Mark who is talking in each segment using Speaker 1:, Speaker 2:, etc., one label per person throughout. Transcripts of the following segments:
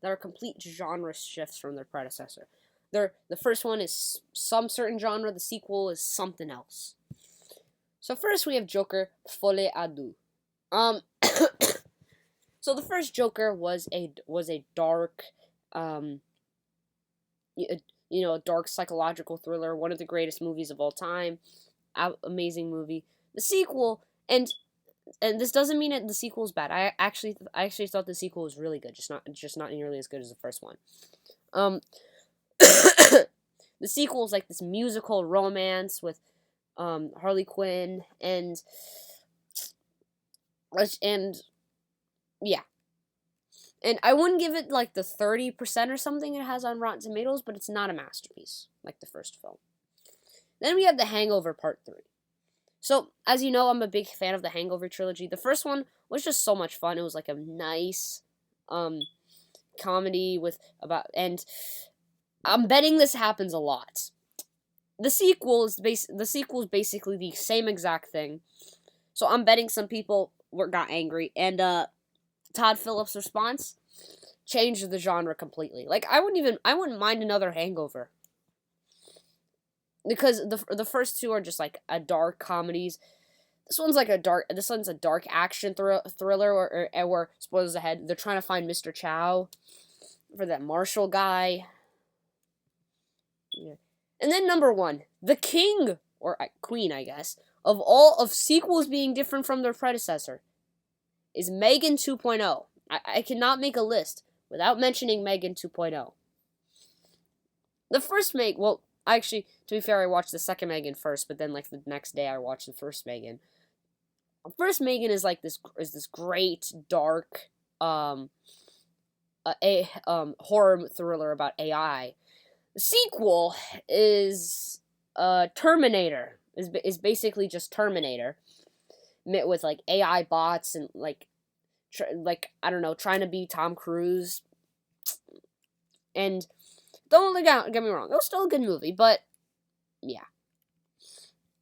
Speaker 1: that are complete genre shifts from their predecessor. The first one is some certain genre, the sequel is something else. So first we have Joker Folie à Deux. So the first Joker was a dark, dark psychological thriller, one of the greatest movies of all time, amazing movie. The sequel, and this doesn't mean that the sequel is bad. I actually thought the sequel was really good, just not nearly as good as the first one. The sequel is like this musical romance with Harley Quinn and yeah. And I wouldn't give it like the 30% or something it has on Rotten Tomatoes, but it's not a masterpiece like the first film. Then we have The Hangover Part 3. So, as you know, I'm a big fan of the Hangover trilogy. The first one was just so much fun. It was like a nice comedy and I'm betting this happens a lot. The sequel is basically the same exact thing. So I'm betting some people got angry, and Todd Phillips' response changed the genre completely. Like I wouldn't mind another Hangover. Because the first two are just like a dark comedies. This one's a dark action thriller where spoilers ahead, they're trying to find Mr. Chow for that Marshall guy. Yeah. And then number 1, the king or queen, I guess, of all of sequels being different from their predecessor is Megan 2.0. I cannot make a list without mentioning Megan 2.0. The first actually, to be fair, I watched the second Megan first, but then like the next day I watched the first Megan. The first Megan is this great dark horror thriller about AI. The sequel is Terminator. Is basically just Terminator, with like AI bots and I don't know, trying to be Tom Cruise. And don't get me wrong, it was still a good movie, but yeah.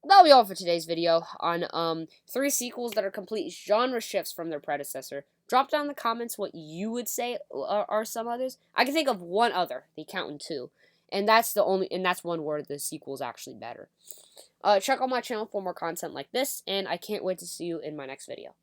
Speaker 1: That'll be all for today's video on 3 sequels that are complete genre shifts from their predecessor. Drop down in the comments what you would say are some others. I can think of one other, The Accountant 2. And that's one word the sequel is actually better. Check out my channel for more content like this, and I can't wait to see you in my next video.